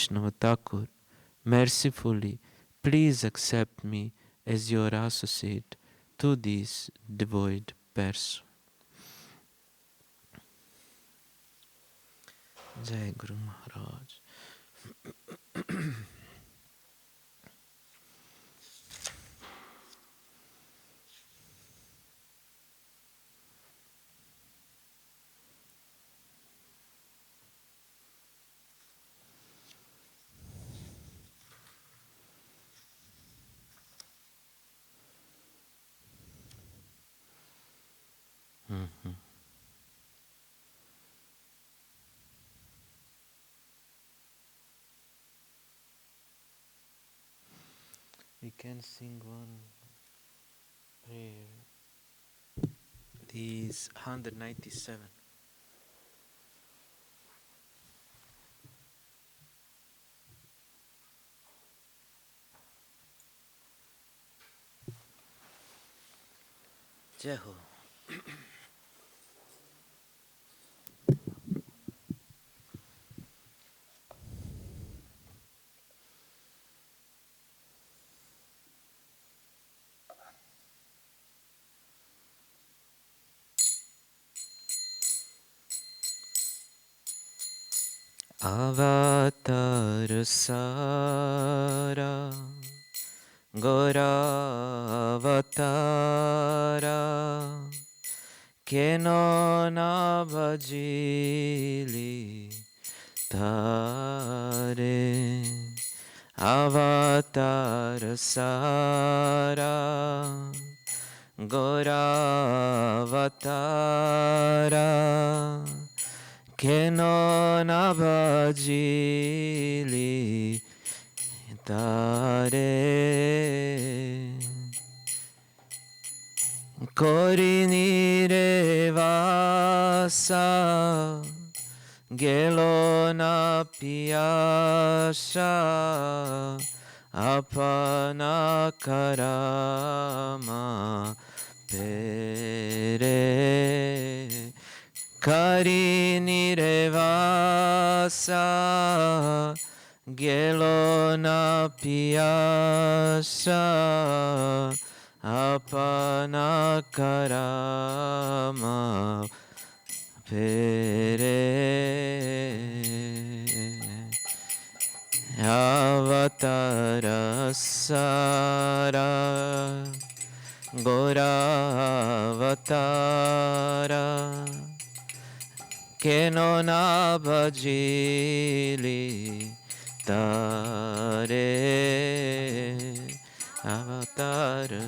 Vaishnava Thakur, mercifully, please accept me as your associate to this devoid person. Jai Guru Maharaj. We can sing one prayer. This 197. Jai Ho. Avatar Sara Goravatara Kenona Bhajili Tare Avatar Sara Goravatara Kenona Bhajili Tare Korinire Vasa Gelona Piyasha Apana Karama Pere Karinire Vasa Gelona Piyasha Apana Karama Pere Avatara Sara Goravatara Kenona Bhajili Tare Avatara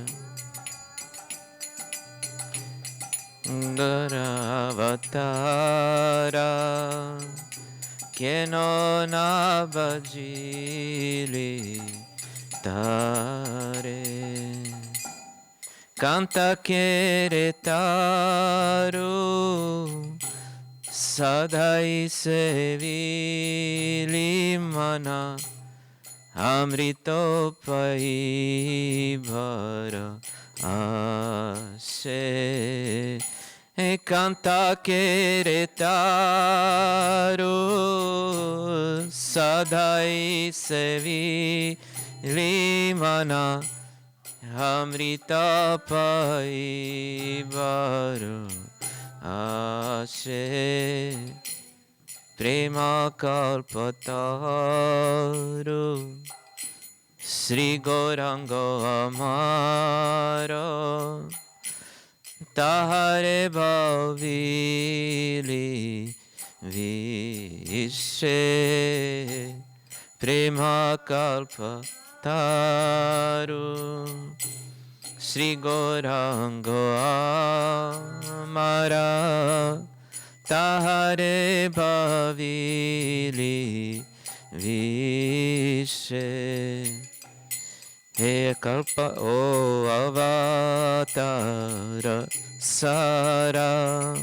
Goravatara Kenona Bhajili Tare Canta Keretaru Sadhai Sevili Mana Amrito Pai Bhara Ashe Canta Keretaru Sadhai Sevili Mana Amrita Pai Bhara Ashe Prema Kalpataru Sri Gaurango Amaro Tahare Bhavili Vishe Prema Kalpataru Sri Gaurango Amara Tahare Bhavili Vishe He Kalpa O Avatara Sara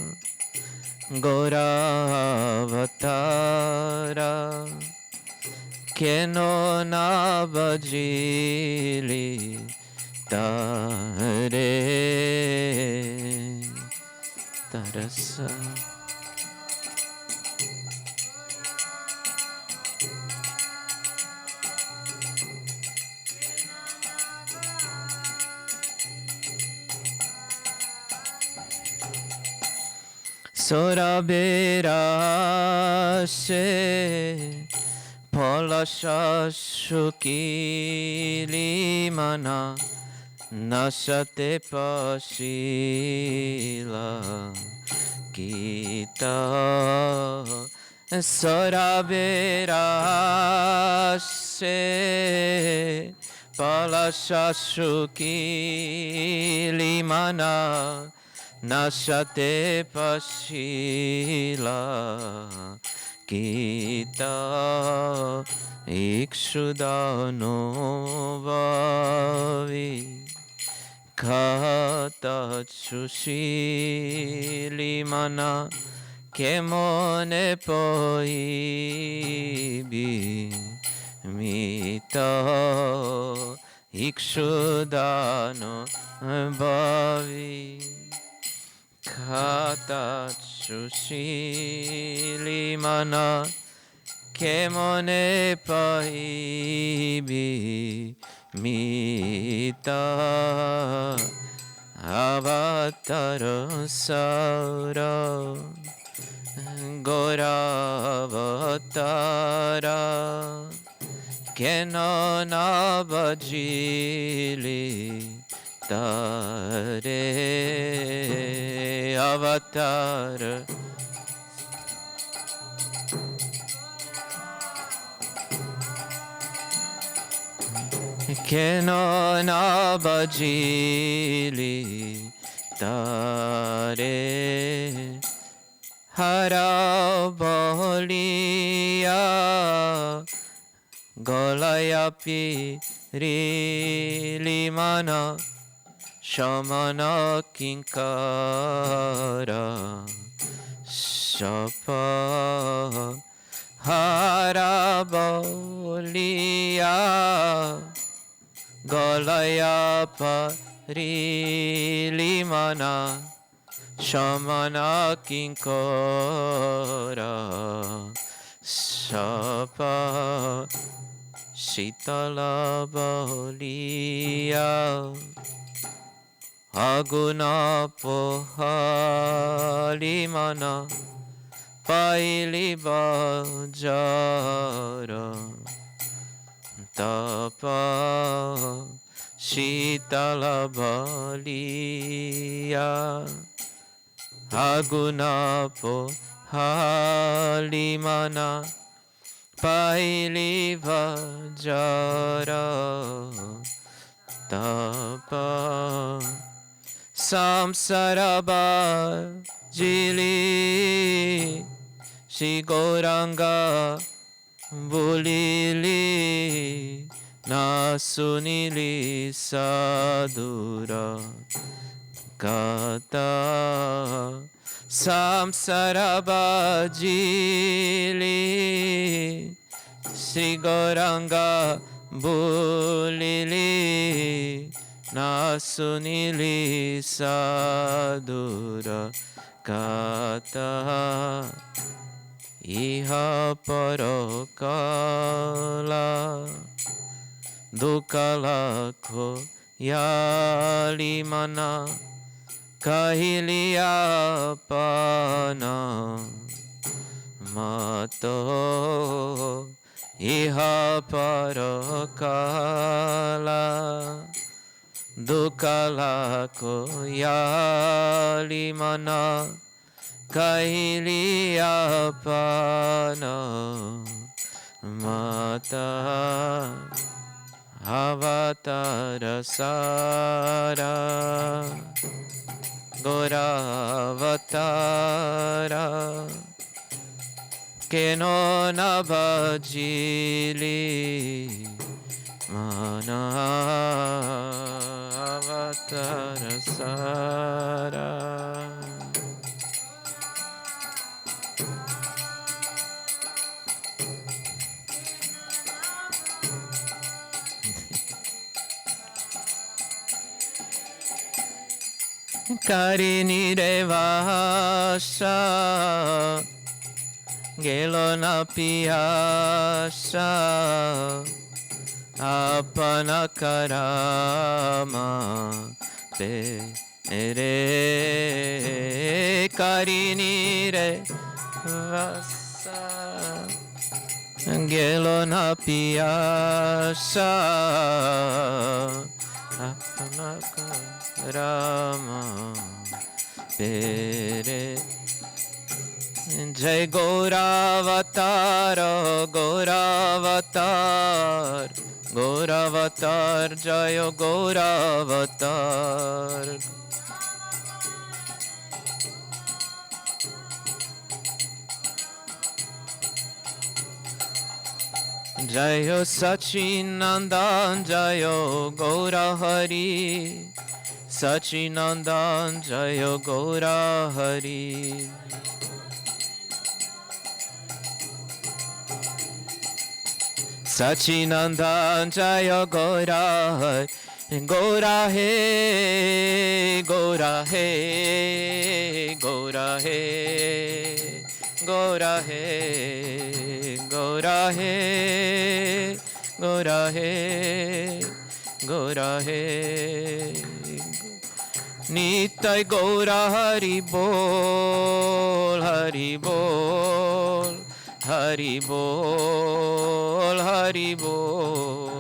Goravatara Kenona Bhajili Tare Tarasa Soraberase Palasashukilimana Nasate Pasila Gita Soraberase Palasashukilimana Nasate Pasila Gita Ikshudano Vavi Kata Sushilimana Kemone Poibi Mita Ikshudano Vavi Kata Sushilimana Kemone Paibi Mita Avatara Saura Goravatara Kenana Bajili Tare Avatar Kenana Bajili Tare Harabolia Golayapi Rilimana Shamana Kinkara Shapa Harabolia Galayapa Rilimana Shamana Kinkara Shapa Shitala Bolia Aguna Pohalimana Paili Bajara Tapa Shitala Balia Aguna Pohalimana Paili Vajara Tapa Samsaraba Jili Shigoranga Bulili Nasunili Sadura Kata Samsaraba Jili Shigoranga Bulili Nasunili Sadura Kata Iha Parokala Dukala Ko Yalimana Kahiliya Pana Mato Iha Parokala Dukala Ko Yalimana Kahiliya Pana Mata Avatara Sara Goravatara Kenona Bajili Mana Avatara Sara Karini Devasa Gelona Piyasa Apana Karama Pe Re karini re vasa gelo na piyasa apanaka Rama pere Jai Gauravatar Gauravatar Gauravatar Jai Gauravatar Jayo Sachinandan Jayo Gaura Hari Sachinandan Jayo Gaura Hari Sachinandan Jaya Gaura Hari Gaura He Gaura He Gaura He Gaura He Gaura He Gaura He Gaura He Nitai Gaura Hari Bol Hari Bol Hari Bol Hari Bol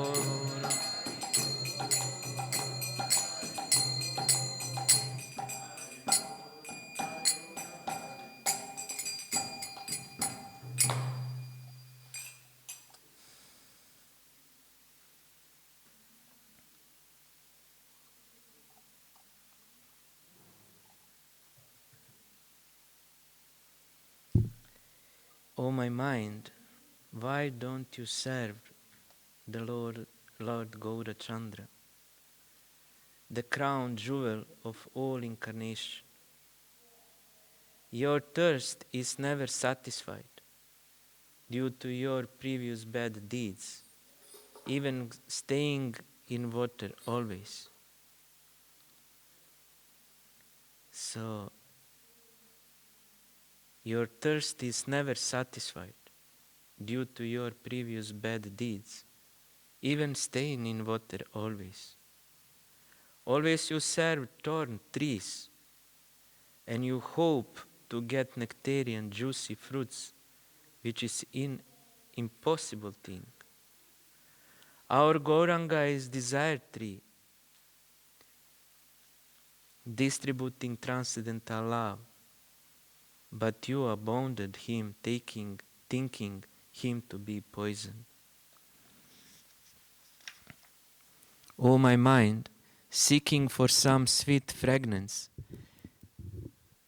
O my mind, why don't you serve the Lord Gaurachandra, the crown jewel of all incarnation? Your thirst is never satisfied due to your previous bad deeds, even staying in water always. So, your thirst is never satisfied due to your previous bad deeds, even staying in water always. Always you serve thorn trees, and you hope to get nectarian juicy fruits, which is an impossible thing. Our Gauranga is desire tree, distributing transcendental love, but you abounded him, thinking him to be poison. O my mind, seeking for some sweet fragrance,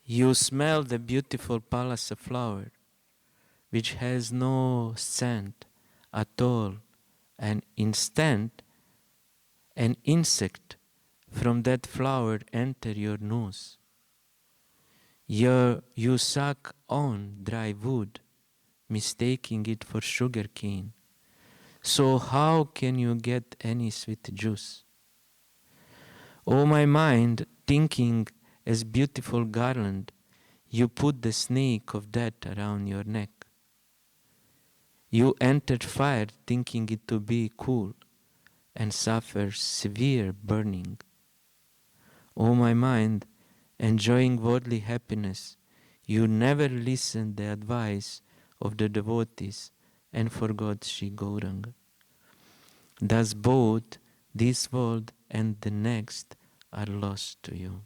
you smell the beautiful palace of flower, which has no scent at all, and instant an insect from that flower enter your nose. You suck on dry wood, mistaking it for sugar cane. So how can you get any sweet juice? O my mind, thinking as beautiful garland, you put the snake of death around your neck. You entered fire thinking it to be cool and suffer severe burning. O my mind, enjoying worldly happiness, you never listened the advice of the devotees and forgot Sri Gauranga. Thus both this world and the next are lost to you.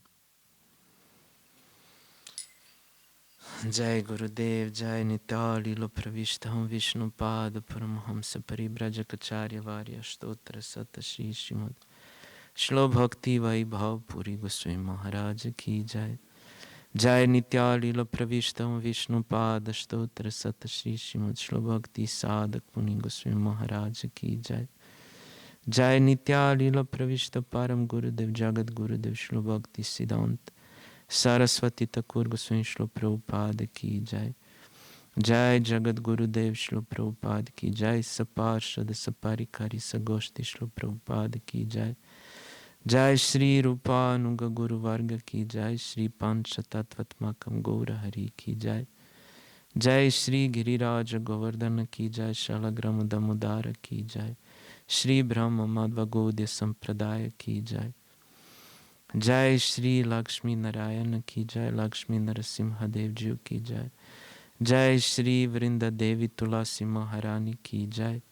Jai Gurudev, Jai Nitali Lo Pravishtam Vishnu Pada Paramhamsa Paribrajakacharya Varya Stotra Sata Shri Srimad Shlo Bhakti Vaibhav Puri Goswami Maharaj Ki Jai. Jai Nityali Lo Pravishtam Vishnu Pada Stotra Sata Shri Srimad Shlo Bhakti Sadak Puni Goswami Maharaj Ki Jai. Jai Nityali Lo Pravishta Param Gurudev Jagat Gurudev Shlo Bhakti Siddhant Saraswati Thakur Goswami Shlo Prabhupada Ki Jai. Jai Jagat Gurudev Shlo Prabhupada Ki Jai. Saparshad Saparikari Sagoshti Shlo Prabhupada Ki Jai. Jai Shri Rupa Nuga Guru Varga Ki Jai. Shri Pancha Tattvatmakam Gaura Hari Ki Jai. Jai Shri Giriraja Govardhana Ki Jai. Shalagram Damodara Ki Jai. Shri Brahma Madhva Gaudiya Sampradaya Ki Jai. Jai Shri Lakshmi Narayana ki Jai, Lakshmi Narasimha Dev Ji ki Jai. Jai Shri Vrinda Devi Tulasi Maharani ki Jai.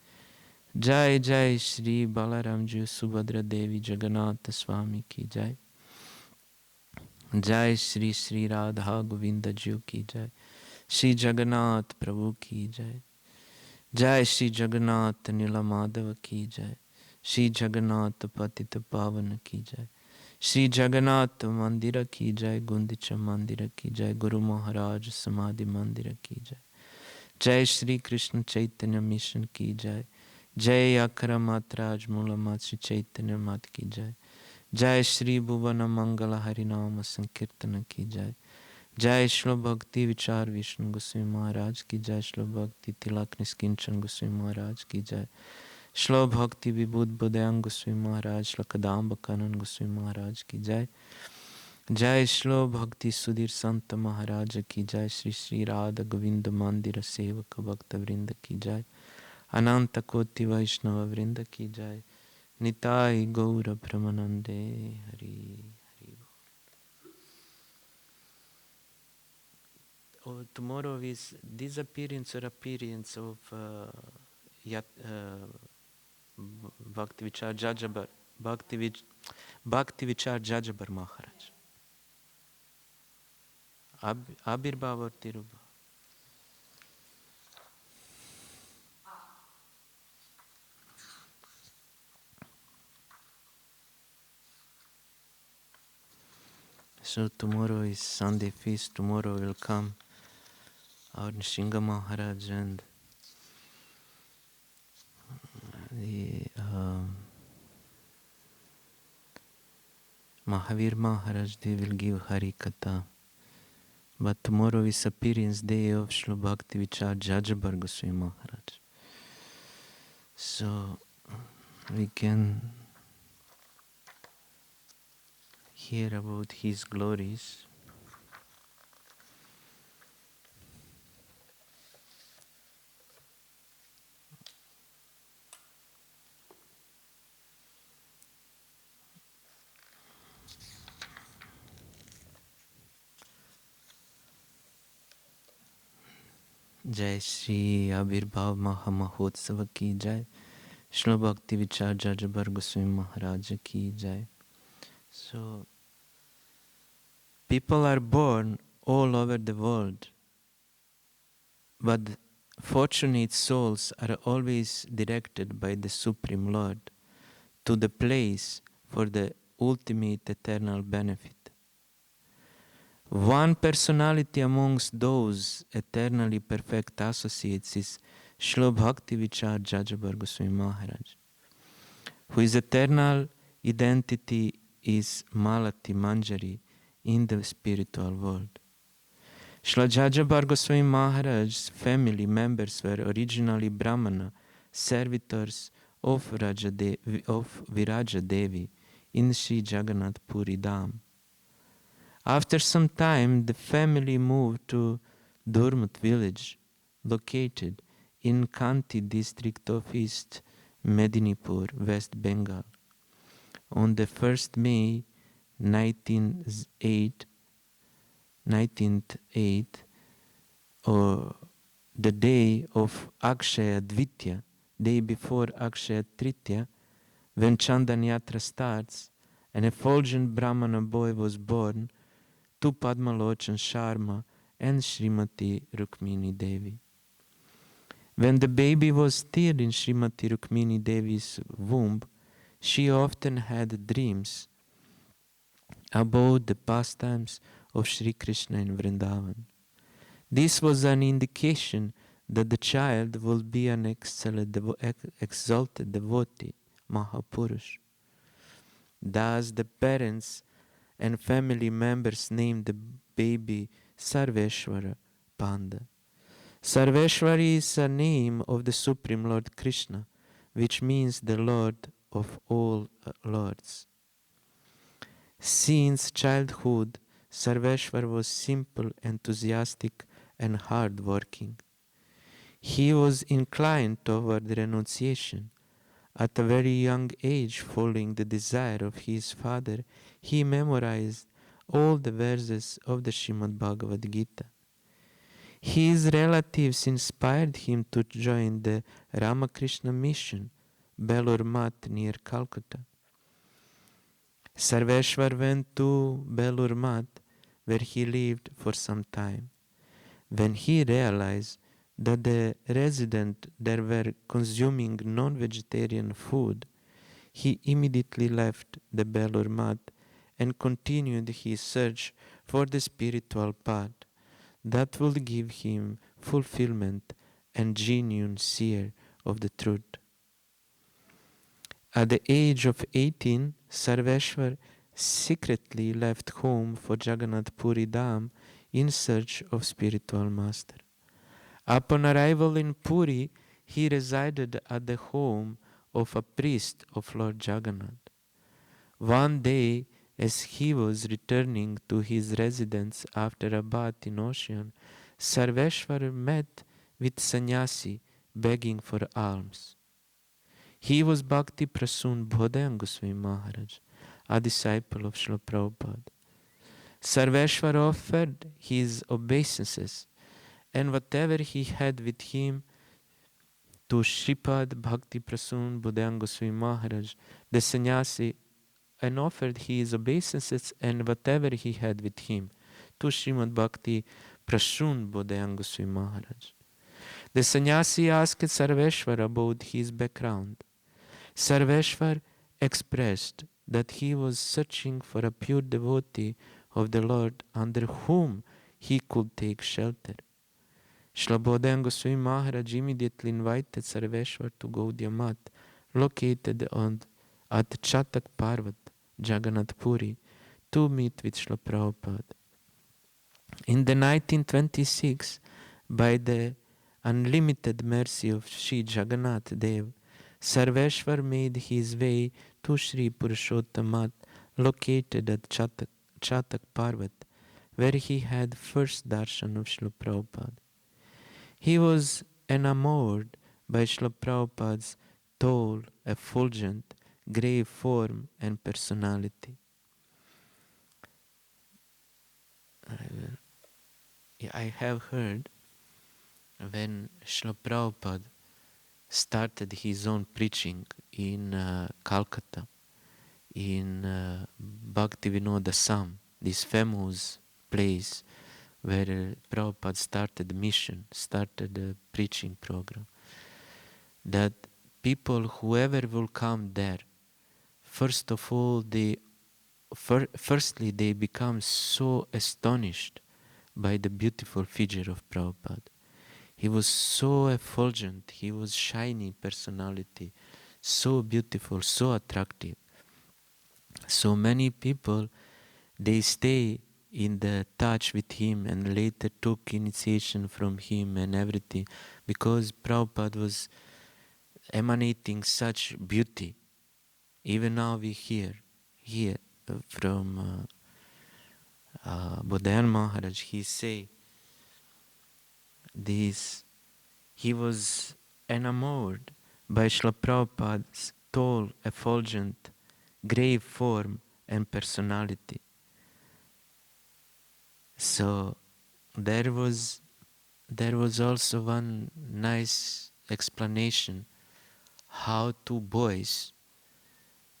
Jai Jai Shri Balaram Ji Subhadra Devi Jagannatha Swami ki Jai. Jai Shri Shri Radha Govinda Ji ki Jai. Shri Jagannath Prabhu ki Jai. Jai Shri Jagannath Nila Madhava ki Jai. Shri Jagannath Patita Pavana ki Jai. Shri Jagannath Mandira ki Jai. Gundicha Mandira ki Jai. Guru Maharaj Samadhi Mandira ki Jai. Jai Shri Krishna Chaitanya Mission ki Jai. Jai Akara Matraj Mula Mat Shri Chaitanya Mat ki Jai. Jai Shri Bhuvana Mangala Harinama Sankirtana ki Jai. Jai Shlo Bhakti Vichar Vishnu Goswami Maharaj ki Jai. Shlo Bhakti Tilak Niskinchan Goswami Maharaj ki Jai. Shlo Bhakti Vibhud Bodhyang Goswami Maharaj. Shlo Kadamba Kanan Goswami Maharaj ki Jai. Jai Shlo Bhakti Sudhir Santa Maharaj ki Jai. Shri Shri Radha Govinda Mandira Sevaka Bhakta Vrinda ki Jai. Ananta Koti Vaishnava Vrinda ki Jai. Nitai Gaura Pramanande Hari Hari. Oh, tomorrow is disappearance or appearance of Bhakti Vichar Jajabar, Bhakti Vichar Jajabar Maharaj. Abirbhav or Tirubhav? So tomorrow is Sunday feast. Tomorrow will come our Nrsimha Maharaj and the Mahavir Maharaj. They will give Hari Katha. But tomorrow is appearance day of Shri Bhakti Vichar Jajabar Goswami Maharaj. So we can hear about his glories. Jai Shri Abirbhav Mahamahotsava ki Jai. Shri Bhakti Vichar Jajabar Goswami Maharaj ki Jai. So people are born all over the world, but fortunate souls are always directed by the Supreme Lord to the place for the ultimate eternal benefit. One personality amongst those eternally perfect associates is Shlo Bhakti Vichar Jajabar Goswami Maharaj, whose eternal identity is Malati Manjari in the spiritual world. Shlo Jajabar Goswami Maharaj's family members were originally Brahmana, servitors of Viraja Devi in Sri Jagannath Puri Dham. After some time, the family moved to Durmut village, located in Kanti district of East Medinipur, West Bengal. On the 1st May 1908, or the day of Akshaya Dvitya, day before Akshaya Tritya, when Chandan Yatra starts, an effulgent Brahmana boy was born to Padmalochan Sharma and Srimati Rukmini Devi. When the baby was still in Srimati Rukmini Devi's womb, she often had dreams about the pastimes of Sri Krishna in Vrindavan. This was an indication that the child will be an exalted devotee, Mahapurush. Thus the parents and family members named the baby Sarveshwara Panda. Sarveshwari is a name of the Supreme Lord Krishna, which means the Lord of all lords. Since childhood, Sarveshwar was simple, enthusiastic, and hard-working. He was inclined toward renunciation, At a very young age, following the desire of his father, he memorized all the verses of the Srimad Bhagavad Gita. His relatives inspired him to join the Ramakrishna mission, Belur Math near Calcutta. Sarveshwar went to Belur Math, where he lived for some time. When he realized that the residents there were consuming non-vegetarian food, he immediately left the Belur Math and continued his search for the spiritual path that would give him fulfillment and genuine seer of the truth. At the age of 18, Sarveshwar secretly left home for Jagannath Puri Dham in search of spiritual master. Upon arrival in Puri, he resided at the home of a priest of Lord Jagannath. One day, as he was returning to his residence after a bath in ocean, Sarveshwar met with sannyasi begging for alms. He was Bhakti Prasun Bodhayan Goswami Maharaj, a disciple of Srila Prabhupada. Sarveshwar offered his obeisances and whatever he had with him to Shripad Bhakti Prasun Bodhayan Goswami Maharaj, the sannyasi, and offered his obeisances and whatever he had with him to Srimad Bhakti Prasun Bodhayan Goswami Maharaj. The sannyasi asked Sarveshwar about his background. Sarveshwar expressed that he was searching for a pure devotee of the Lord under whom he could take shelter. Srila Bodhayan Goswami Maharaj immediately invited Sarveshwar to Gaudiya Math, located at Chatak Parvat, Jagannath Puri, to meet with Srila Prabhupada. In the 1926, by the unlimited mercy of Sri Jagannath Dev, Sarveshwar made his way to Sri Purushottam Math, located at Chatak Parvat, where he had first darshan of Srila Prabhupada. He was enamored by Srila Prabhupada's tall, effulgent, grave form and personality. I have heard when Srila Prabhupada started his own preaching in Calcutta, in Bhakti Vinodasam, this famous place where Prabhupada started the mission, started the preaching program, that people, whoever will come there, first of all, firstly they become so astonished by the beautiful figure of Prabhupada. He was so effulgent, he was shiny personality, so beautiful, so attractive. So many people, they stay in the touch with him and later took initiation from him and everything, because Prabhupada was emanating such beauty. Even now we hear from Bodhayan Maharaj, he say this, he was enamored by Srila Prabhupada's tall, effulgent, grave form and personality. So there was also one nice explanation how two boys,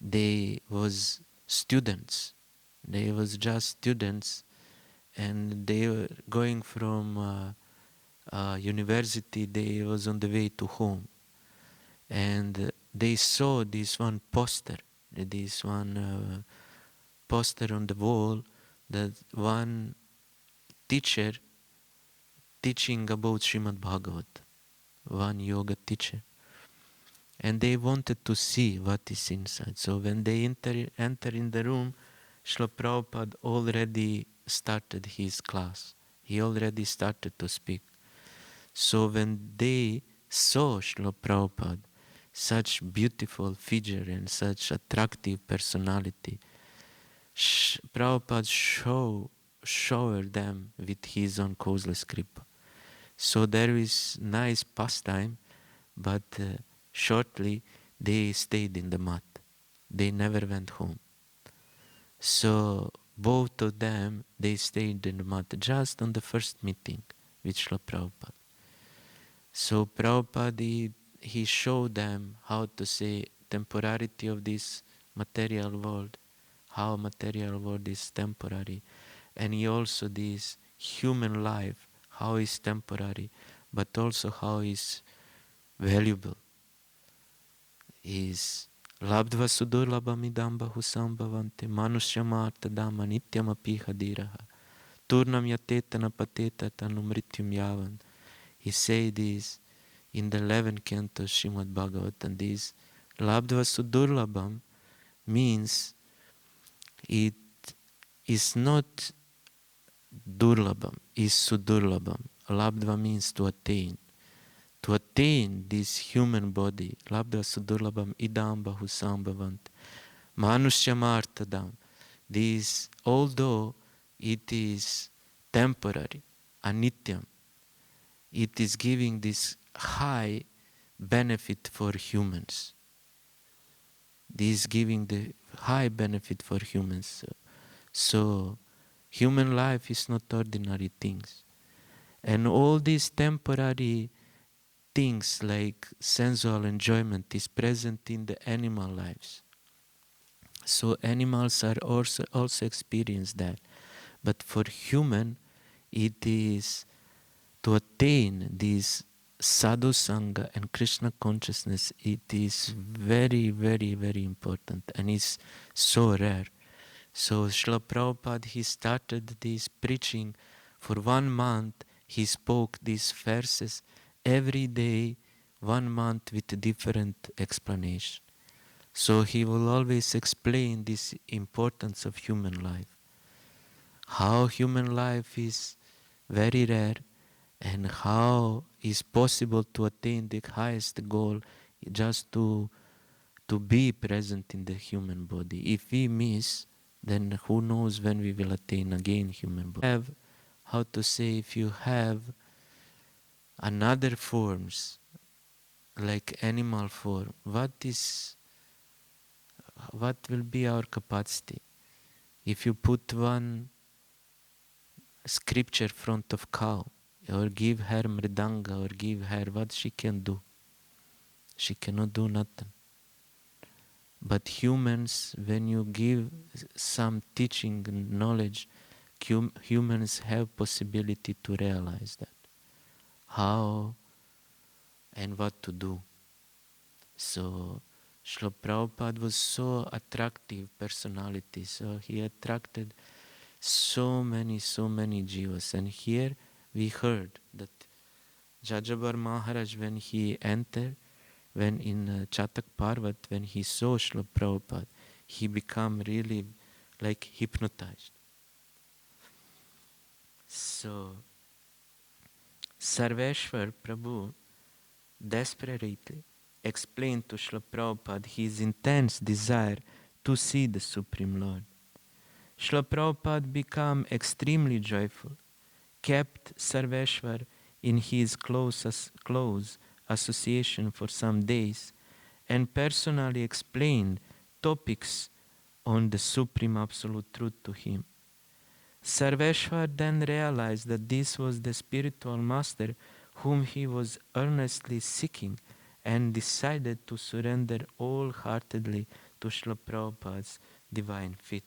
they was students, they was just students, and they were going from university, they was on the way to home, and they saw this one poster on the wall, that one teacher teaching about Srimad Bhagavat, one yoga teacher, and they wanted to see what is inside. So when they enter in the room, Srila Prabhupada already started his class. He already started to speak. So when they saw Srila Prabhupada, such beautiful figure and such attractive personality, Prabhupada showered them with his own causeless kripa. So there is nice pastime, but shortly they stayed in the mat. They never went home. So both of them, they stayed in the mat just on the first meeting with Srila Prabhupada. So Prabhupada, he showed them how to say temporality of this material world, how material world is temporary, and he also this human life, how is temporary, but also how is valuable. Is labdva sudurlabhamidam bahusam bhavante manusyamarta dhamma nityam api hadiraha turnam yatetana pateta tanumrityum yavan. He say this in the 11th canto Srimad Bhagavatam. This labdva sudurlabham means it is not durlabham, is sudurlabham. Labdva means to attain. To attain this human body, labdva sudurlabham idam bahusam bhavant manusyamartadam. This, although it is temporary, anityam, it is giving this high benefit for humans. This is giving the high benefit for humans. So human life is not ordinary things. And all these temporary things like sensual enjoyment is present in the animal lives. So animals are also experience that. But for human, it is to attain this sadhu sangha and Krishna consciousness. It is very, very, very important, and it's so rare. So Srila Prabhupada, he started this preaching for 1 month. He spoke these verses every day, 1 month with a different explanation. So he will always explain this importance of human life. How human life is very rare and how is possible to attain the highest goal just to be present in the human body. If we miss, then who knows when we will attain again human body. How to say, if you have another forms like animal form, what will be our capacity? If you put one scripture front of cow, or give her mridanga, or give her, what she can do? She cannot do nothing. But humans, when you give some teaching and knowledge, humans have possibility to realize that. How and what to do. So Srila Prabhupada was so attractive personality. So he attracted so many jivas. And here we heard that Jajabar Maharaj, when he entered, when in Chatak Parvat, when he saw Srila Prabhupada, he became really like hypnotized. So Sarveshwar Prabhu desperately explained to Srila Prabhupada his intense desire to see the Supreme Lord. Srila Prabhupada became extremely joyful, kept Sarveshwar in his close association for some days, and personally explained topics on the Supreme Absolute Truth to him. Sarveshwar then realized that this was the spiritual master whom he was earnestly seeking, and decided to surrender wholeheartedly to Srila Prabhupada's divine feet.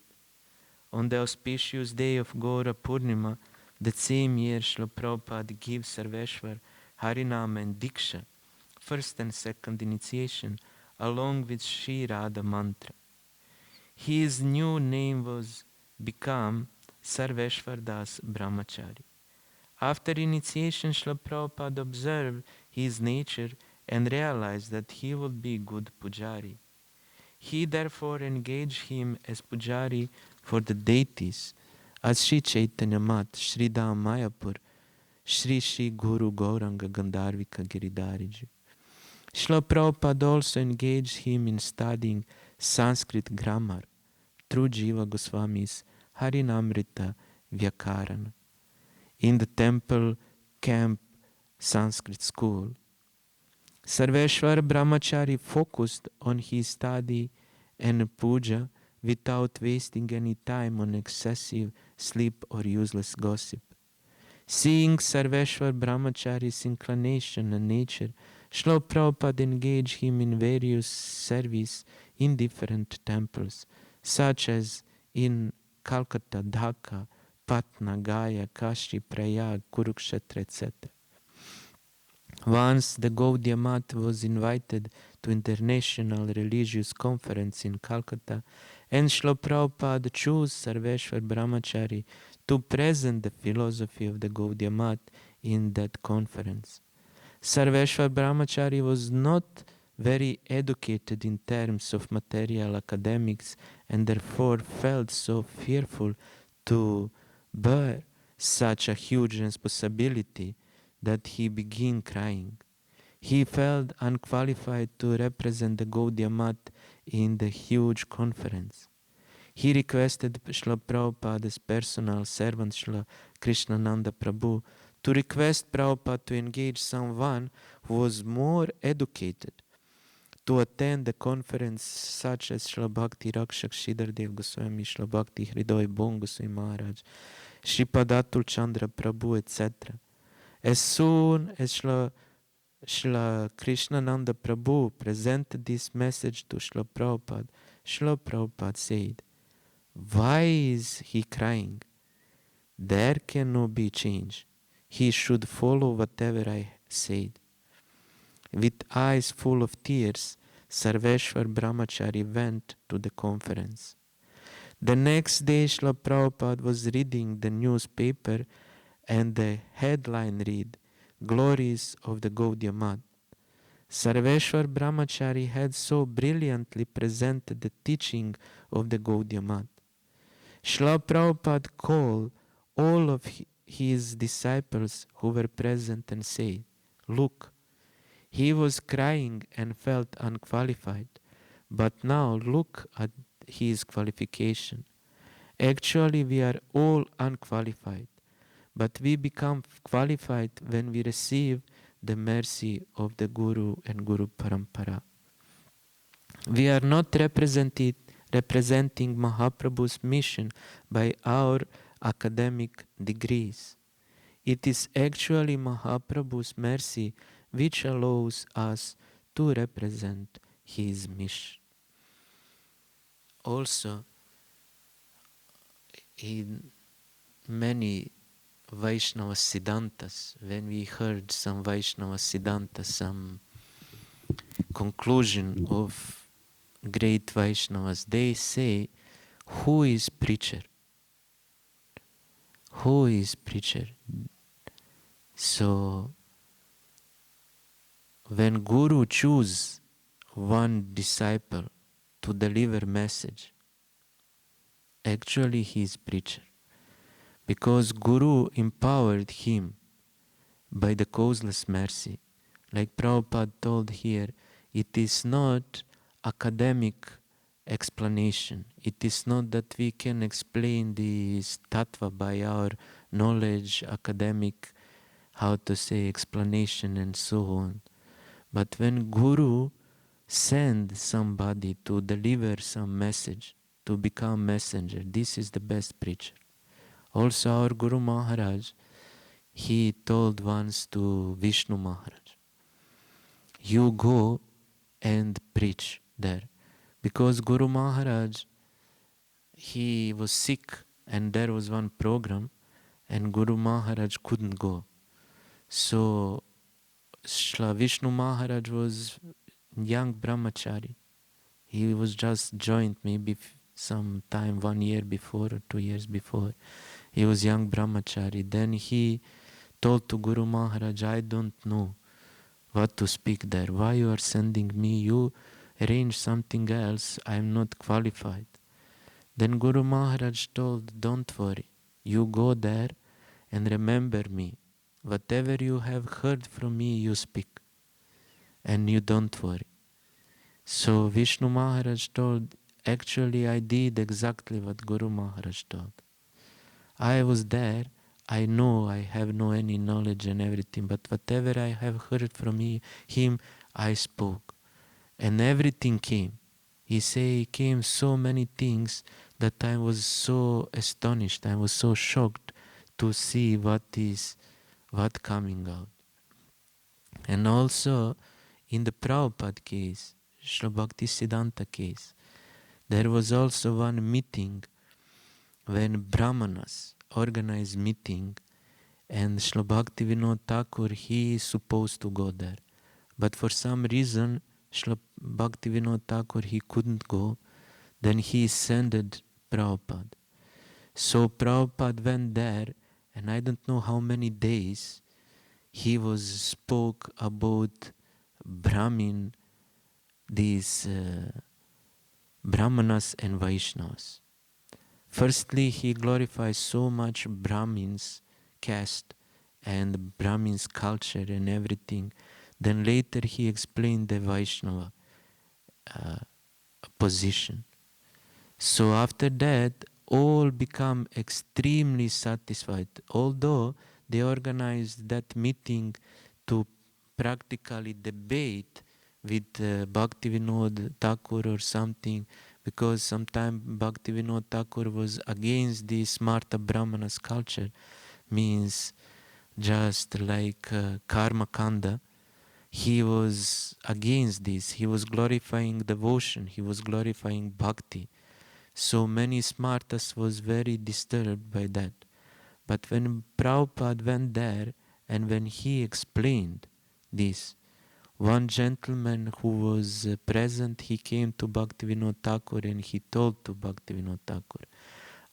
On the auspicious day of Gaura Purnima, the same year, Srila Prabhupada gives Sarveshwar Harinam and Diksha, first and second initiation, along with Sri Radha mantra. His new name was become Sarveshwar Das Brahmachari. After initiation, Srila Prabhupada observed his nature and realized that he would be good pujari. He therefore engaged him as pujari for the deities as Sri Chaitanya Mat, Sri Dham Mayapur, Sri Guru Gauranga Gandharvika Giridhariji. Srila Prabhupada also engaged him in studying Sanskrit grammar through Jiva Goswami's Harinamrita Vyakarana in the temple camp Sanskrit school. Sarveshwar Brahmachari focused on his study and puja without wasting any time on excessive sleep or useless gossip. Seeing Sarveshwar Brahmachari's inclination and nature, Srila Prabhupada engaged him in various service in different temples, such as in Calcutta, Dhaka, Patna, Gaya, Kashi, Prayag, Kurukshetra, etc. Once the Gaudiya Math was invited to international religious conference in Calcutta, and Srila Prabhupada chose Sarveshwar Brahmachari to present the philosophy of the Gaudiya Math in that conference. Sarveshwar Brahmachari was not very educated in terms of material academics and therefore felt so fearful to bear such a huge responsibility that he began crying. He felt unqualified to represent the Gaudiya Math in the huge conference. He requested Srila Prabhupada's personal servant Srila Krishnananda Prabhu to request Prabhupada to engage someone who was more educated to attend the conference, such as Srila Bhakti Rakshak Shidardev Goswami, Srila Bhakti Hridoy Bon Goswami Maharaj, Shripadatul Chandra Prabhu, etc. As soon as Srila Krishnananda Prabhu presented this message to Srila Prabhupada said, "Why is he crying? There cannot be change. He should follow whatever I said." With eyes full of tears, Sarveshwar Brahmachari went to the conference. The next day, Srila Prabhupada was reading the newspaper and the headline read, "Glories of the Gaudiya Math." Sarveshwar Brahmachari had so brilliantly presented the teaching of the Gaudiya Math. Srila Prabhupada called all of his disciples who were present and said, "Look, he was crying and felt unqualified, but now look at his qualification. Actually, we are all unqualified, but we become qualified when we receive the mercy of the Guru and Guru Parampara. We are not representing Mahaprabhu's mission by our academic degrees. It is actually Mahaprabhu's mercy which allows us to represent his mission." Also, in many Vaishnava Siddhantas, when we heard some Vaishnava Siddhanta, some conclusion of great Vaishnavas, they say, who is preacher? Who is preacher? So, when Guru chooses one disciple to deliver message, actually he is preacher. Because Guru empowered him by the causeless mercy. Like Prabhupada told here, it is not academic explanation. It is not that we can explain this tattva by our knowledge, academic, how to say, explanation and so on. But when Guru sends somebody to deliver some message, to become messenger, this is the best preacher. Also our Guru Maharaj, he told once to Vishnu Maharaj, "You go and preach there." Because Guru Maharaj, he was sick and there was one program and Guru Maharaj couldn't go. So Shla Vishnu Maharaj was young brahmachari. He was just joined maybe some time, 1 year before or 2 years before. He was young brahmachari. Then he told to Guru Maharaj, "I don't know what to speak there. Why you are sending me? You arrange something else. I am not qualified." Then Guru Maharaj told, "Don't worry. You go there and remember me. Whatever you have heard from me, you speak. And you don't worry." So Vishnu Maharaj told, "Actually, I did exactly what Guru Maharaj told. I was there, I know I have no any knowledge and everything, but whatever I have heard from him, I spoke, and everything came. He say came so many things that I was so astonished. I was so shocked to see what coming out. And also in the Prabhupada case, Srila Bhakti Siddhanta case, there was also one meeting when Brahmanas organized meeting, and Srila Bhakti Vinod Thakur, he is supposed to go there. But for some reason, Srila Bhakti Vinod Thakur, he couldn't go. Then he sent Prabhupada. So Prabhupada went there, and I don't know how many days he was spoke about Brahmin, these Brahmanas and Vaishnavas. Firstly, he glorifies so much Brahmins caste and Brahmins culture and everything. Then later he explained the Vaishnava uh, position. So after that, all become extremely satisfied. Although they organized that meeting to practically debate with Bhakti Vinod Thakur or something, because sometimes Bhakti Vinod Thakur was against the Smarta Brahmanas culture, means just like Karma Kanda. He was against this. He was glorifying devotion. He was glorifying bhakti. So many Smartas was very disturbed by that. But when Prabhupada went there and when he explained this, one gentleman who was present, he came to Bhaktivinoda Thakur and he told to Bhaktivinoda Thakur,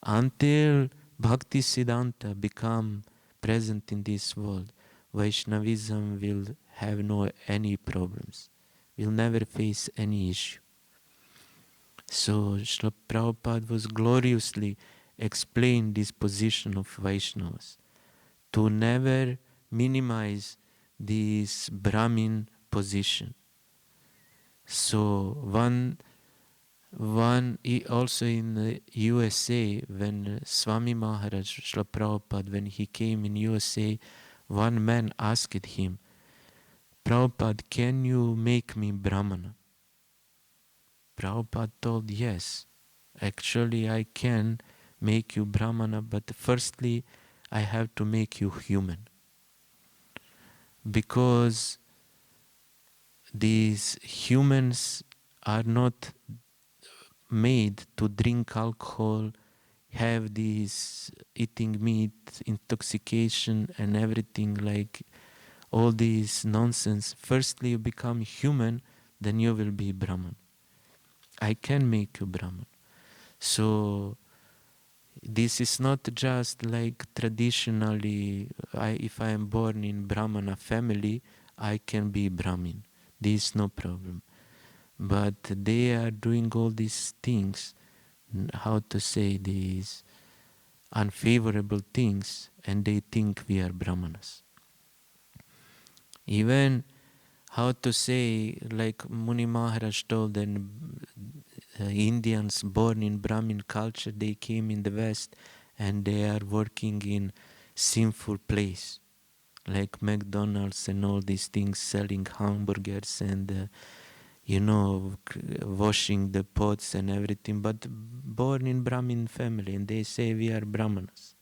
until Bhakti Siddhanta become present in this world, Vaishnavism will have no any problems, will never face any issue. So Srila Prabhupada was gloriously explained this position of Vaishnavas, to never minimize this Brahmin position. So one also in the USA, when Swami Maharaj, Srila Prabhupada, when he came in USA, one man asked him, Prabhupada, can you make me Brahmana? Prabhupada told, yes, actually I can make you Brahmana, but firstly I have to make you human. Because these humans are not made to drink alcohol, have this eating meat, intoxication and everything, like all this nonsense. Firstly you become human, then you will be Brahman. I can make you Brahman. So this is not just like traditionally, if I am born in Brahmana family, I can be Brahmin. This is no problem. But they are doing all these things, how to say, these unfavorable things, and they think we are Brahmanas. Even how to say, like Muni Maharaj told, and Indians born in Brahmin culture, they came in the West and they are working in sinful place, like McDonald's and all these things, selling hamburgers and washing the pots and everything, but born in Brahmin family, and they say we are Brahmanas.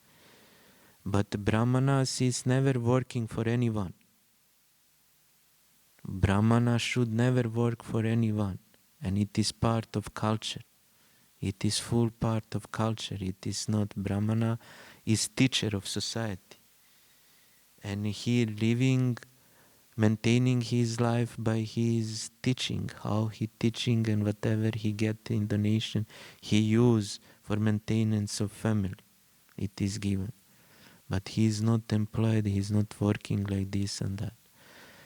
But Brahmanas is never working for anyone. Brahmana should never work for anyone, and it is part of culture. It is full part of culture. It is not Brahmana is teacher of society, and he living, maintaining his life by his teaching, how he teaching, and whatever he get in donation he use for maintenance of family, it is given. But he is not employed, he is not working like this and that.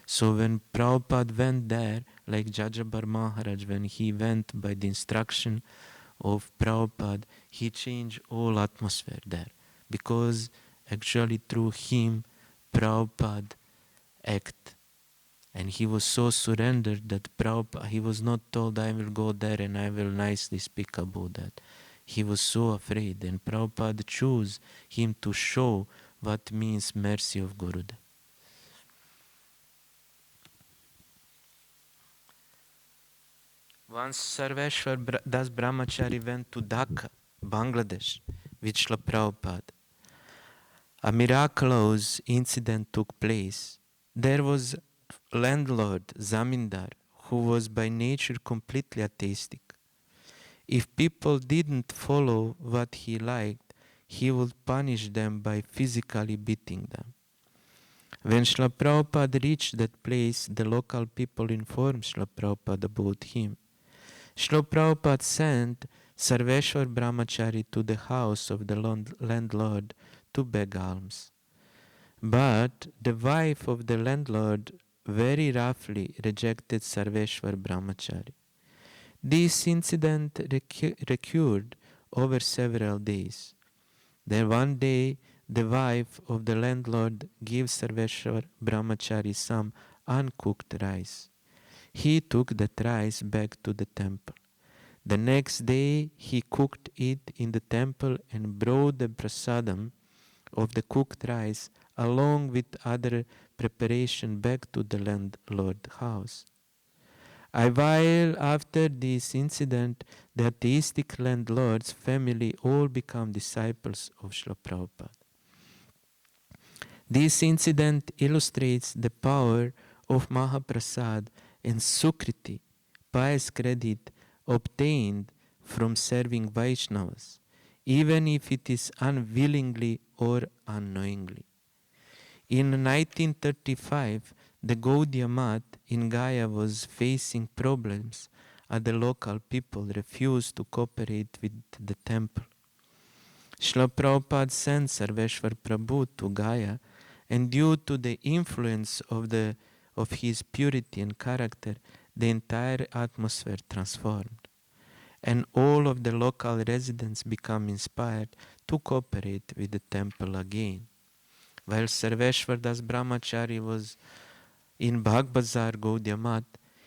So when Prabhupada went there, like Jajabar Maharaj, when he went by the instruction of Prabhupada, he changed all atmosphere there. Because actually through him, Prabhupada act. And he was so surrendered that Prabhupada, he was not told, I will go there and I will nicely speak about that. He was so afraid, and Prabhupada chose him to show what means mercy of Gurudev. Once Sarveshwar Das Brahmachari went to Dhaka, Bangladesh, with Srila Prabhupada. A miraculous incident took place. There was a landlord, Zamindar, who was by nature completely atheistic. If people didn't follow what he liked, he would punish them by physically beating them. When Srila Prabhupada reached that place, the local people informed Srila Prabhupada about him. Srila Prabhupada sent Sarveshwar Brahmachari to the house of the landlord to beg alms. But the wife of the landlord very roughly rejected Sarveshwar Brahmachari. This incident recurred over several days. Then one day, the wife of the landlord gives Sarveshwar Brahmachari some uncooked rice. He took that rice back to the temple. The next day, he cooked it in the temple and brought the prasadam of the cooked rice along with other preparation back to the landlord's house. A while after this incident, the atheistic landlord's family all become disciples of Srila Prabhupada. This incident illustrates the power of Mahaprasad and Sukriti, pious credit obtained from serving Vaishnavas, even if it is unwillingly or unknowingly. In 1935, the Gaudiya Math in Gaya was facing problems as the local people refused to cooperate with the temple. Srila Prabhupada sent Sarveshwar Prabhu to Gaya, and due to the influence of his purity and character, the entire atmosphere transformed, and all of the local residents become inspired to cooperate with the temple again. While Sarveshwar Das Brahmachari was in Bhagbazar Gaudiya Math,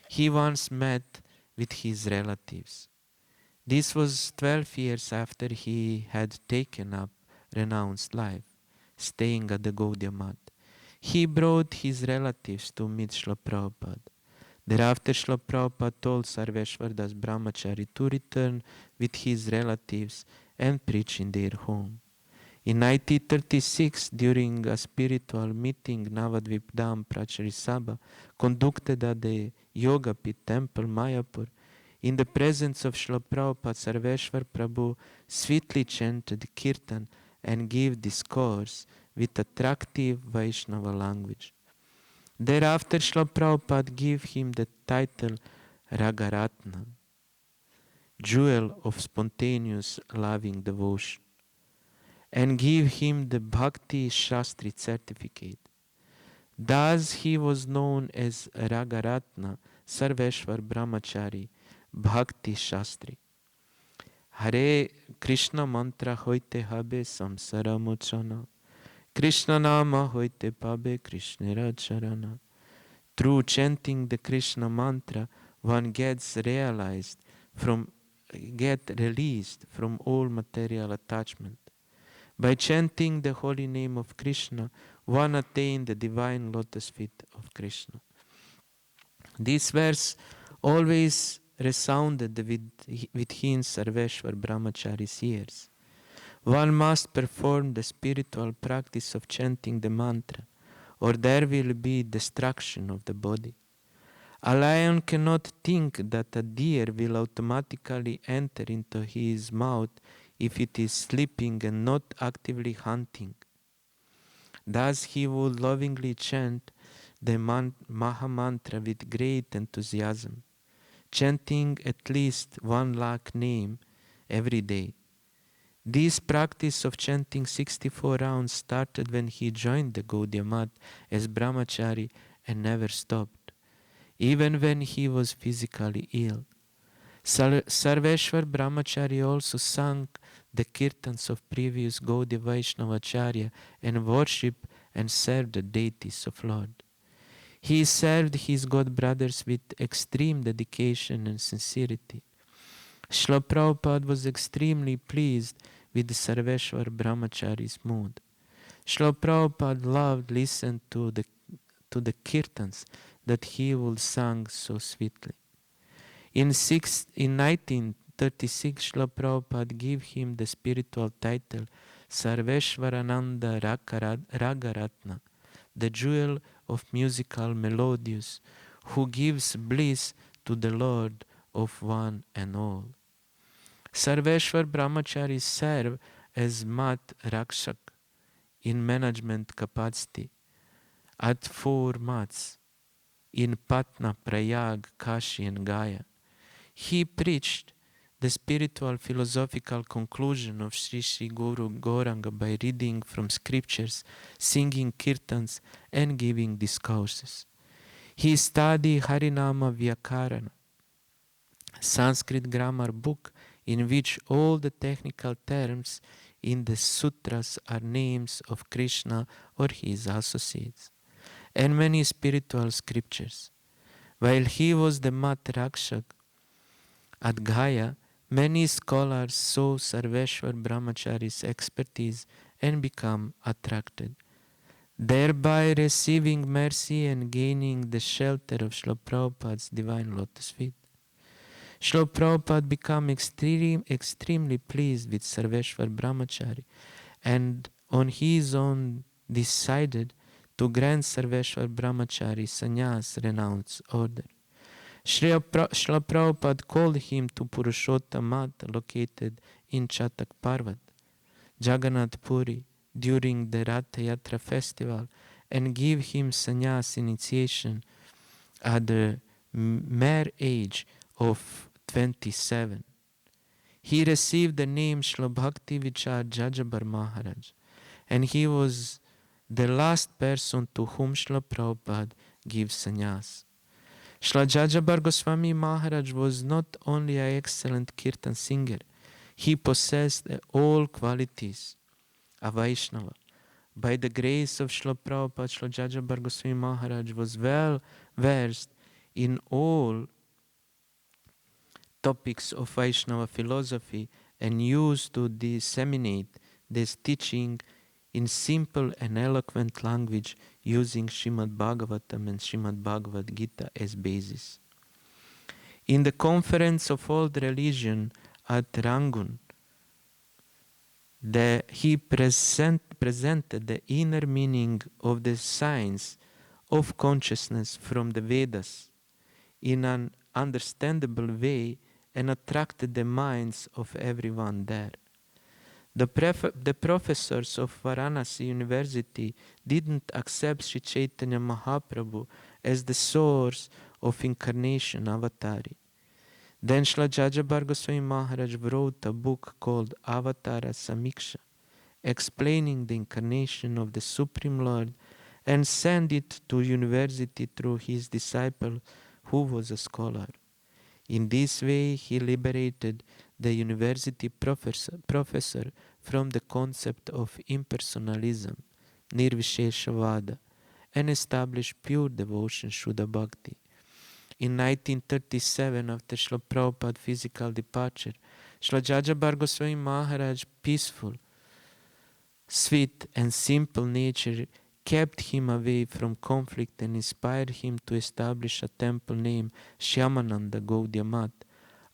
he once met with his relatives. This was 12 years after he had taken up renounced life, staying at the Gaudiya Math. He brought his relatives to meet Srila Prabhupada. Thereafter, Srila Prabhupada told Sarveshwar Das Brahmachari to return with his relatives and preach in their home. In 1936, during a spiritual meeting, Navadvip Dham Prachari Sabha, conducted at the Yoga Pit Temple, Mayapur, in the presence of Srila Prabhupada, Sarveshwar Prabhu sweetly chanted Kirtan and gave discourse with attractive Vaishnava language. Thereafter, Srila Prabhupada gave him the title Ragaratna, jewel of spontaneous loving devotion, and gave him the Bhakti Shastri certificate. Thus he was known as Ragaratna Sarveshwar Brahmachari Bhakti Shastri. Hare Krishna mantra hoite habe samsara mochana. Krishna nama hoite pabe Krishna Charana. Through chanting the Krishna mantra, one gets released from all material attachment. By chanting the holy name of Krishna, one attained the divine lotus feet of Krishna. This verse always resounded within Sarveshwar Brahmachari's ears. One must perform the spiritual practice of chanting the mantra, or there will be destruction of the body. A lion cannot think that a deer will automatically enter into his mouth if it is sleeping and not actively hunting. Thus he would lovingly chant the Maha Mantra with great enthusiasm, chanting at least 1 lakh name every day. This practice of chanting 64 rounds started when he joined the Gaudiya Math as Brahmachari and never stopped, even when he was physically ill. Sarveshwar Brahmachari also sang the kirtans of previous Gaudiya Vaishnava Acharya and worshipped and served the deities of Lord. He served his god brothers with extreme dedication and sincerity. Srila Prabhupada was extremely pleased with Sarveshwar Brahmachari's mood. Srila Prabhupada loved listen to the kirtans that he would sing so sweetly. In 1936, Srila Prabhupada gave him the spiritual title Sarveshwarananda Ragaratna, the jewel of musical melodies, who gives bliss to the Lord of one and all. Sarveshwar Brahmacharis serve as Mat Rakshak in management capacity at 4 mats in Patna, Prayag, Kashi and Gaya. He preached the spiritual philosophical conclusion of Sri Sri Guru Gauranga by reading from scriptures, singing kirtans and giving discourses. He studied Harinama Vyakarana, Sanskrit grammar book in which all the technical terms in the sutras are names of Krishna or his associates, and many spiritual scriptures. While he was the Mat Rakshak at Gaya, many scholars saw Sarveshwar Brahmachari's expertise and become attracted, thereby receiving mercy and gaining the shelter of Srila Prabhupada's divine lotus feet. Srila Prabhupada became extremely pleased with Sarveshwar Brahmachari and on his own decided to grant Sarveshwar Brahmachari sannyas renounce order. Srila Prabhupada called him to Purushottam Mat located in Chatak Parvat, Jagannath Puri, during the Ratha Yatra festival and gave him sannyas initiation at the mere age of 27. He received the name Srila Bhakti Vichar Jajabar Maharaj, and he was the last person to whom Srila Prabhupada gave sannyas. Srila Jajabar Goswami Maharaj was not only an excellent kirtan singer, he possessed all qualities of Vaishnava. By the grace of Srila Prabhupada, Srila Jajabar Goswami Maharaj was well versed in all topics of Vaishnava philosophy and used to disseminate this teaching in simple and eloquent language using Srimad Bhagavatam and Srimad Bhagavad Gita as basis. In the conference of all the religion at Rangun, he presented the inner meaning of the science of consciousness from the Vedas in an understandable way and attracted the minds of everyone there. The professors of Varanasi University didn't accept Sri Chaitanya Mahaprabhu as the source of incarnation avatari. Then Srila Jajabar Goswami Maharaj wrote a book called Avatara Samiksha, explaining the incarnation of the Supreme Lord, and sent it to university through his disciple who was a scholar. In this way, he liberated the university professor from the concept of impersonalism, Nirvisheshavada, and established pure devotion, Shuddha Bhakti. In 1937, after Srila Prabhupada's physical departure, Srila Jajabar Goswami Maharaj's peaceful, sweet and simple nature kept him away from conflict and inspired him to establish a temple named Shyamananda Gaudiya Mat,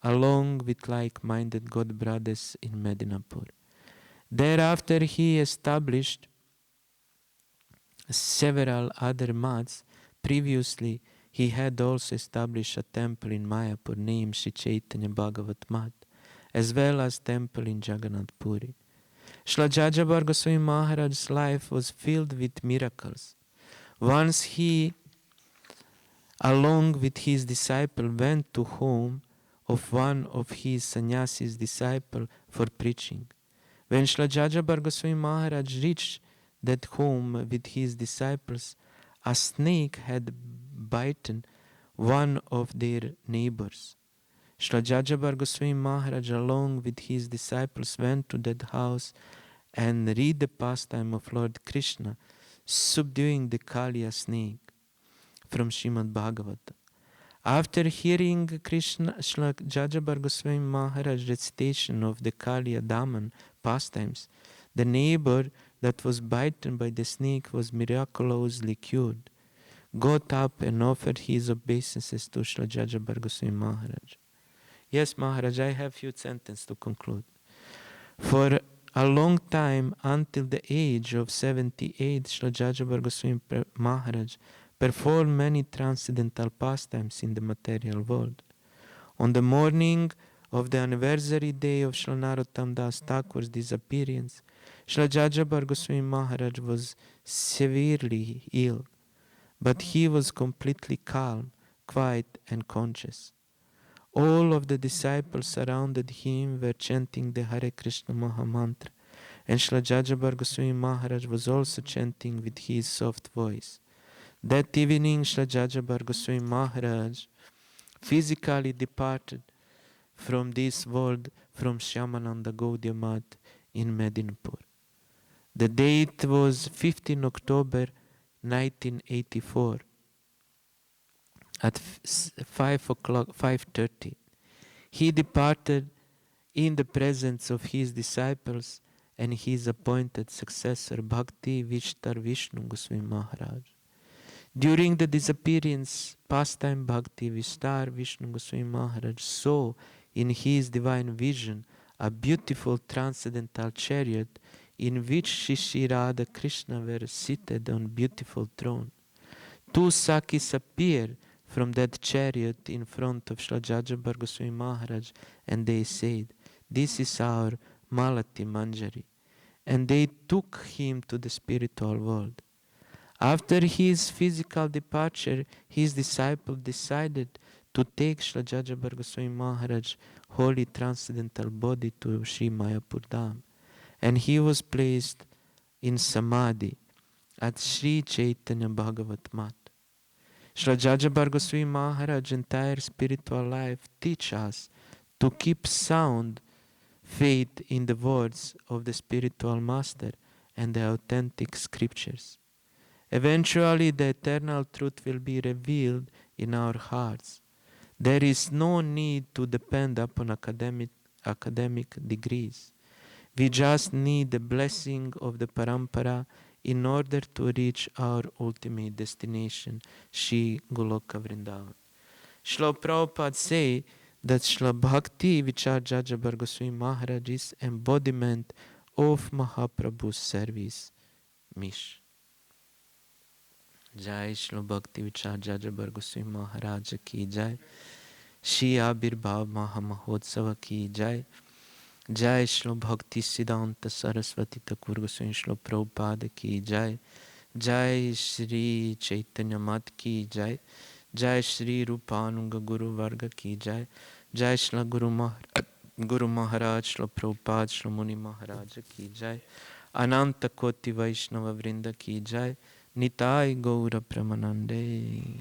along with like-minded god brothers in Medinapur. Thereafter he established several other mats. Previously, he had also established a temple in Mayapur named Sri Chaitanya Bhagavat Mat, as well as temple in Jagannath Puri. Srila Jajabar Goswami Maharaj's life was filled with miracles. Once he, along with his disciple, went to home of one of his sannyasis disciple for preaching. When Srila Jajabar Goswami Maharaj reached that home with his disciples, a snake had bitten one of their neighbors. Srila Jajabar Goswami Maharaj, along with his disciples, went to that house and read the pastime of Lord Krishna, subduing the Kaliya snake from Srimad Bhagavata. After hearing Srila Jajabar Goswami Maharaj recitation of the Kaliya Daman pastimes, the neighbor that was bitten by the snake was miraculously cured, got up and offered his obeisances to Srila Jajabar Goswami Maharaj. Yes, Maharaj, I have few sentences to conclude. For a long time, until the age of 78, Srila Jajabar Goswami Maharaj performed many transcendental pastimes in the material world. On the morning of the anniversary day of Srila Narottam Das Thakur's disappearance, Srila Jajabar Goswami Maharaj was severely ill, but he was completely calm, quiet and conscious. All of the disciples surrounded him were chanting the Hare Krishna Maha Mantra, and Srila Jajabar Goswami Maharaj was also chanting with his soft voice. That evening, Srila Jajabar Goswami Maharaj physically departed from this world from Shyamananda Gaudiya Math in Medinpur. The date was 15 October 1984 at 5:30. He departed in the presence of his disciples and his appointed successor Bhakti Vishnu Goswami Maharaj. During the disappearance pastime, Bhakti Vishnu Goswami Maharaj saw in his divine vision a beautiful transcendental chariot in which Shri Radha Krishna were seated on beautiful throne. Two Sakis appeared from that chariot in front of Srila Jajabar Goswami Maharaj, and they said, "This is our Malati Manjari." And they took him to the spiritual world. After his physical departure, his disciple decided to take Srila Jajabar Goswami Maharaj's holy transcendental body to Sri Mayapur Dham, and he was placed in Samadhi at Sri Chaitanya Bhagavat Mat. Srila Jajabar Goswami Maharaj's entire spiritual life teach us to keep sound faith in the words of the spiritual master and the authentic scriptures. Eventually, the eternal truth will be revealed in our hearts. There is no need to depend upon academic degrees. We just need the blessing of the parampara in order to reach our ultimate destination, Shri Goloka Vrindavan. Srila Prabhupada say that Srila Bhakti Vichar Jajabar Goswami Maharaj is embodiment of Mahaprabhu's service. Mish. Jai Srila Bhakti Vichar Jajabar Goswami Maharaj ki Jai. Shri Abirbhav Maha Mahotsava ki Jai. Jai Srila Bhakti Siddhanta Saraswati Thakur Goswami Srila Prabhupada ki Jai. Jai Shri Chaitanya Mat ki Jai. Jai Shri Rupanunga Guru Varga ki Jai. Jai Srila Guru Maharaj Srila Prabhupada Srila Muni Maharaj ki Jai. Ananta Koti Vaishnava Vrinda ki Jai. Nitai Gaura Pramanande.